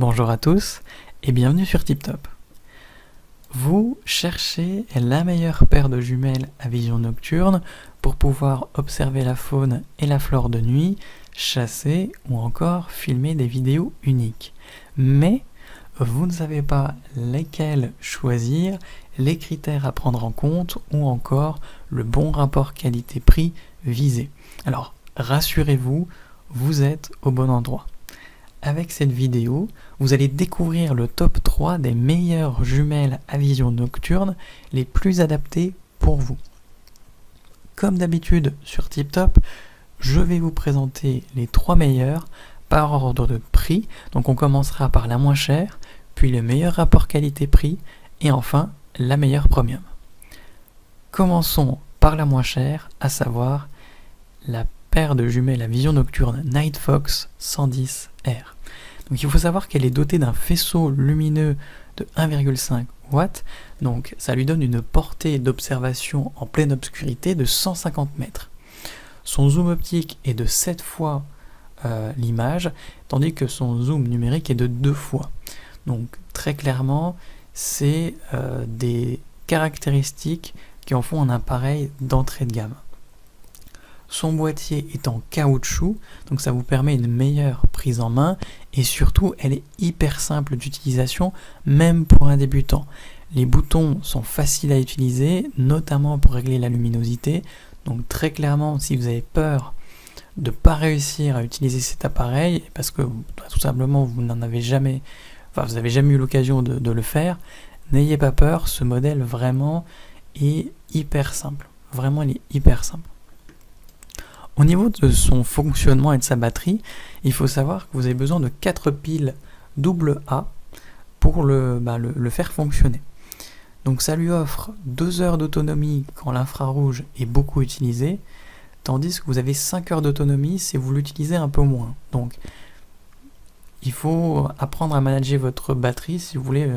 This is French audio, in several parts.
Bonjour à tous et bienvenue sur TipTop. Vous cherchez la meilleure paire de jumelles à vision nocturne pour pouvoir observer la faune et la flore de nuit, chasser ou encore filmer des vidéos uniques. Mais vous ne savez pas lesquelles choisir, les critères à prendre en compte ou encore le bon rapport qualité-prix visé. Alors rassurez-vous, vous êtes au bon endroit. Avec cette vidéo, vous allez découvrir le top 3 des meilleures jumelles à vision nocturne les plus adaptées pour vous. Comme d'habitude sur TipTop, je vais vous présenter les 3 meilleures par ordre de prix. Donc on commencera par la moins chère, puis le meilleur rapport qualité-prix et enfin la meilleure premium. Commençons par la moins chère, à savoir la paire de jumelles à vision nocturne Night Fox 110R. Donc il faut savoir qu'elle est dotée d'un faisceau lumineux de 1,5 watts, donc ça lui donne une portée d'observation en pleine obscurité de 150 mètres. Son zoom optique est de 7 fois l'image, tandis que son zoom numérique est de 2 fois. Donc très clairement, c'est des caractéristiques qui en font un appareil d'entrée de gamme. Son boîtier est en caoutchouc, donc ça vous permet une meilleure prise en main et surtout elle est hyper simple d'utilisation, même pour un débutant. Les boutons sont faciles à utiliser, notamment pour régler la luminosité. Donc très clairement, si vous avez peur de ne pas réussir à utiliser cet appareil, parce que tout simplement vous n'avez jamais eu l'occasion de le faire, n'ayez pas peur, ce modèle vraiment est hyper simple. Vraiment, il est hyper simple. Au niveau de son fonctionnement et de sa batterie, il faut savoir que vous avez besoin de 4 piles AA pour le faire fonctionner. Donc ça lui offre 2 heures d'autonomie quand l'infrarouge est beaucoup utilisé, tandis que vous avez 5 heures d'autonomie si vous l'utilisez un peu moins. Donc il faut apprendre à manager votre batterie si vous voulez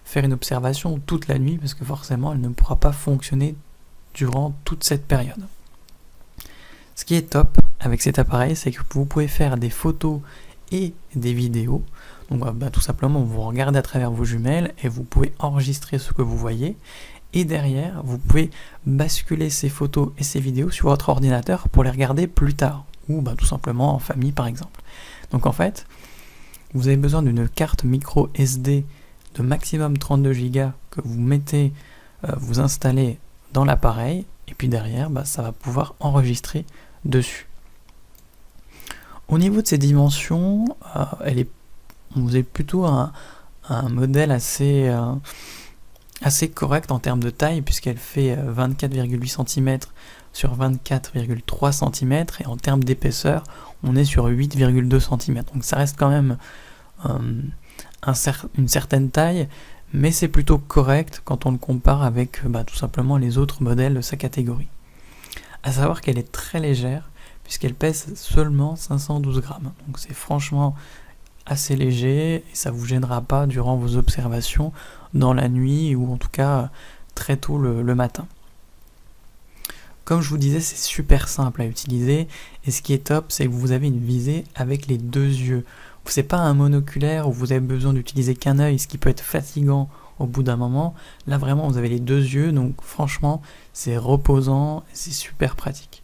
faire une observation toute la nuit, parce que forcément elle ne pourra pas fonctionner durant toute cette période. Ce qui est top avec cet appareil, c'est que vous pouvez faire des photos et des vidéos. Donc tout simplement, vous regardez à travers vos jumelles et vous pouvez enregistrer ce que vous voyez. Et derrière, vous pouvez basculer ces photos et ces vidéos sur votre ordinateur pour les regarder plus tard. Ou tout simplement en famille par exemple. Donc en fait, vous avez besoin d'une carte micro SD de maximum 32 Go que vous mettez, vous installez dans l'appareil. Et puis derrière, ça va pouvoir enregistrer dessus. Au niveau de ses dimensions, vous avez plutôt un modèle assez correct en termes de taille, puisqu'elle fait 24,8 cm sur 24,3 cm, et en termes d'épaisseur, on est sur 8,2 cm. Donc ça reste quand même une certaine taille, mais c'est plutôt correct quand on le compare avec tout simplement les autres modèles de sa catégorie. A savoir qu'elle est très légère, puisqu'elle pèse seulement 512 grammes. Donc c'est franchement assez léger, et ça ne vous gênera pas durant vos observations dans la nuit, ou en tout cas très tôt le matin. Comme je vous disais, c'est super simple à utiliser, et ce qui est top, c'est que vous avez une visée avec les 2 yeux. C'est pas un monoculaire où vous avez besoin d'utiliser qu'un œil, ce qui peut être fatigant au bout d'un moment. Là vraiment vous avez les 2 yeux, donc franchement c'est reposant, c'est super pratique.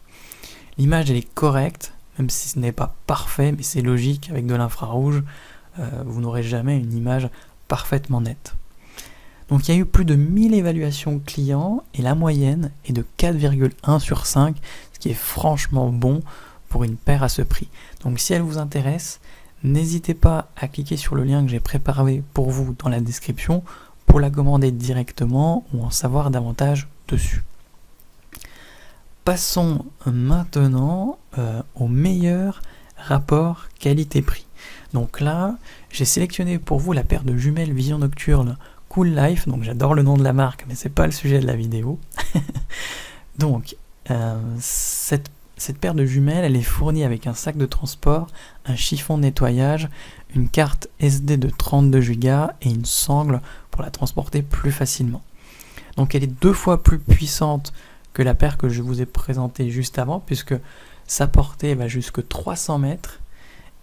L'image elle est correcte, même si ce n'est pas parfait, mais c'est logique, avec de l'infrarouge, vous n'aurez jamais une image parfaitement nette. Donc il y a eu plus de 1000 évaluations clients et la moyenne est de 4,1 sur 5, ce qui est franchement bon pour une paire à ce prix. Donc si elle vous intéresse, n'hésitez pas à cliquer sur le lien que j'ai préparé pour vous dans la description pour la commander directement ou en savoir davantage dessus. Passons maintenant au meilleur rapport qualité-prix. Donc là, j'ai sélectionné pour vous la paire de jumelles vision nocturne Cool Life. Donc j'adore le nom de la marque, mais c'est pas le sujet de la vidéo. Donc cette paire de jumelles, elle est fournie avec un sac de transport, un chiffon de nettoyage, une carte SD de 32 Go et une sangle pour la transporter plus facilement. Donc elle est 2 fois plus puissante que la paire que je vous ai présentée juste avant, puisque sa portée va jusque 300 mètres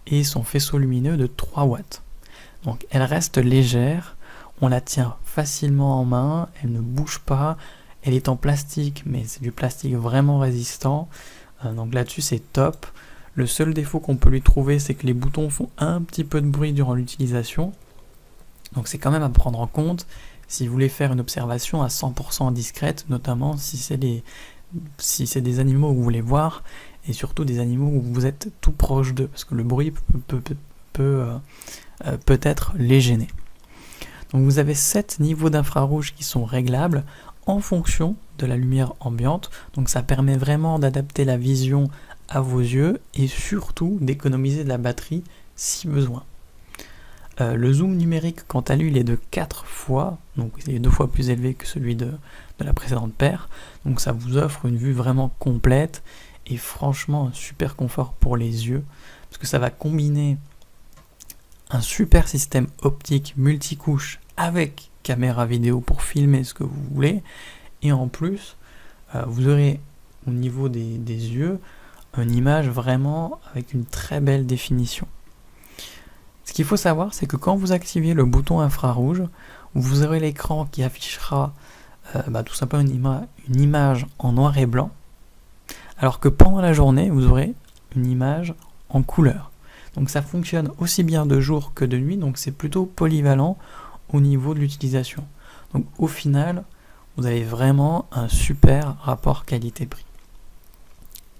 et son faisceau lumineux de 3 watts. Donc elle reste légère, on la tient facilement en main, elle ne bouge pas, elle est en plastique, mais c'est du plastique vraiment résistant, donc là-dessus c'est top. Le seul défaut qu'on peut lui trouver, c'est que les boutons font un petit peu de bruit durant l'utilisation, donc c'est quand même à prendre en compte si vous voulez faire une observation à 100% discrète, notamment si c'est des animaux que vous voulez voir, et surtout des animaux où vous êtes tout proche d'eux, parce que le bruit peut être les gêner. Donc vous avez 7 niveaux d'infrarouge qui sont réglables en fonction de la lumière ambiante, donc ça permet vraiment d'adapter la vision à vos yeux et surtout d'économiser de la batterie si besoin. Le zoom numérique, quant à lui, il est de 4 fois, donc il est 2 fois plus élevé que celui de la précédente paire, donc ça vous offre une vue vraiment complète et franchement un super confort pour les yeux, parce que ça va combiner un super système optique multicouche avec caméra vidéo pour filmer ce que vous voulez, et en plus vous aurez au niveau des yeux une image vraiment avec une très belle définition. Ce qu'il faut savoir, c'est que quand vous activez le bouton infrarouge, vous aurez l'écran qui affichera tout simplement une image en noir et blanc, alors que pendant la journée, vous aurez une image en couleur. Donc ça fonctionne aussi bien de jour que de nuit, donc c'est plutôt polyvalent au niveau de l'utilisation. Donc au final, vous avez vraiment un super rapport qualité-prix.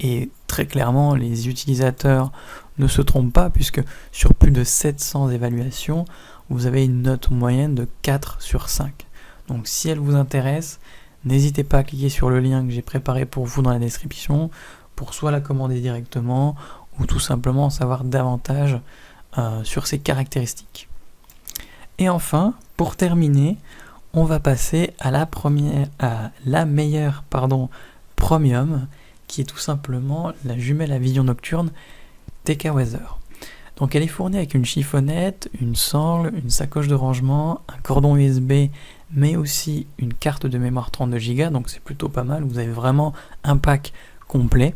Et très clairement, les utilisateurs ne se trompent pas, puisque sur plus de 700 évaluations, vous avez une note moyenne de 4 sur 5. Donc si elle vous intéresse, n'hésitez pas à cliquer sur le lien que j'ai préparé pour vous dans la description, pour soit la commander directement, ou tout simplement en savoir davantage sur ses caractéristiques. Et enfin, pour terminer, on va passer à la meilleure premium, qui est tout simplement la jumelle à vision nocturne TK Weather. Donc elle est fournie avec une chiffonnette, une sangle, une sacoche de rangement, un cordon USB, mais aussi une carte de mémoire 32 Go, donc c'est plutôt pas mal, vous avez vraiment un pack complet.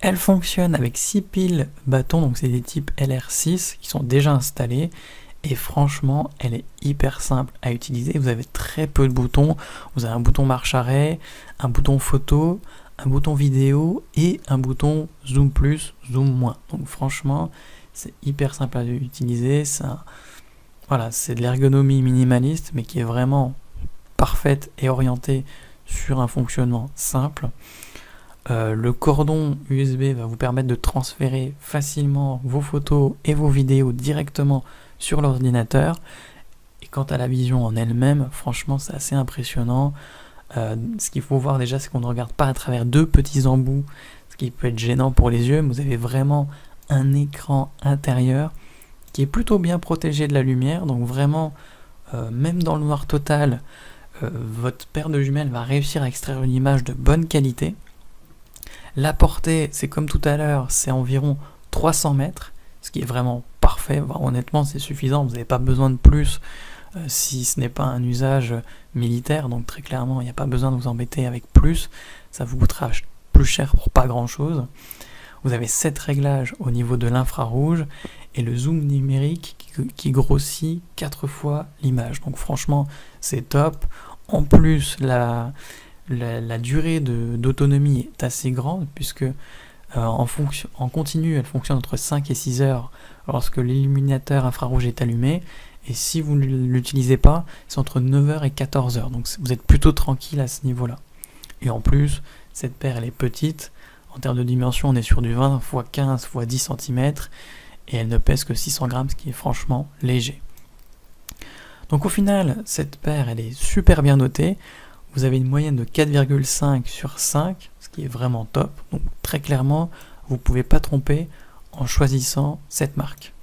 Elle fonctionne avec 6 piles bâtons, donc c'est des types LR6 qui sont déjà installés, et franchement elle est hyper simple à utiliser. Vous avez très peu de boutons, vous avez un bouton marche arrêt, un bouton photo, un bouton vidéo et un bouton zoom plus, zoom moins. Donc franchement c'est hyper simple à utiliser, c'est de l'ergonomie minimaliste mais qui est vraiment parfaite et orientée sur un fonctionnement simple. Le cordon USB va vous permettre de transférer facilement vos photos et vos vidéos directement sur l'ordinateur. Et quant à la vision en elle-même, franchement c'est assez impressionnant. Ce qu'il faut voir déjà, c'est qu'on ne regarde pas à travers 2 petits embouts, ce qui peut être gênant pour les yeux, mais vous avez vraiment un écran intérieur qui est plutôt bien protégé de la lumière, donc vraiment, même dans le noir total, votre paire de jumelles va réussir à extraire une image de bonne qualité. La portée, c'est comme tout à l'heure, c'est environ 300 mètres, ce qui est vraiment parfait. Honnêtement, c'est suffisant, vous n'avez pas besoin de plus si ce n'est pas un usage militaire, donc très clairement, il n'y a pas besoin de vous embêter avec plus, ça vous coûtera plus cher pour pas grand chose. Vous avez 7 réglages au niveau de l'infrarouge et le zoom numérique qui grossit 4 fois l'image, donc franchement, c'est top. En plus, la durée d'autonomie est assez grande, puisque en continu, elle fonctionne entre 5 et 6 heures lorsque l'illuminateur infrarouge est allumé, et si vous ne l'utilisez pas, c'est entre 9h et 14h, donc vous êtes plutôt tranquille à ce niveau-là. Et en plus, cette paire elle est petite, en termes de dimension on est sur du 20 x 15 x 10 cm, et elle ne pèse que 600 grammes, ce qui est franchement léger. Donc au final, cette paire elle est super bien notée, vous avez une moyenne de 4,5 sur 5, ce qui est vraiment top, donc très clairement, vous ne pouvez pas tromper en choisissant cette marque.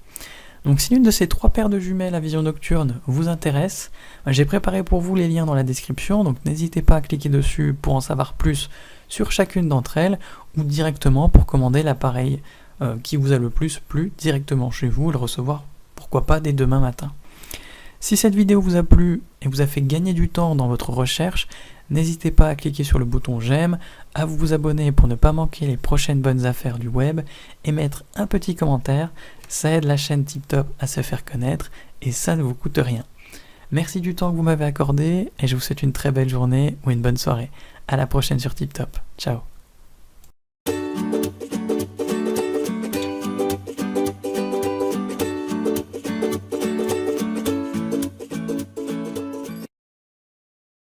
Donc si l'une de ces 3 paires de jumelles à vision nocturne vous intéresse, j'ai préparé pour vous les liens dans la description, donc n'hésitez pas à cliquer dessus pour en savoir plus sur chacune d'entre elles, ou directement pour commander l'appareil qui vous a le plus plu directement chez vous et le recevoir pourquoi pas dès demain matin. Si cette vidéo vous a plu et vous a fait gagner du temps dans votre recherche, N'hésitez pas à cliquer sur le bouton j'aime, à vous abonner pour ne pas manquer les prochaines bonnes affaires du web et mettre un petit commentaire, ça aide la chaîne TipTop à se faire connaître et ça ne vous coûte rien. Merci du temps que vous m'avez accordé et je vous souhaite une très belle journée ou une bonne soirée. À la prochaine sur TipTop. Ciao.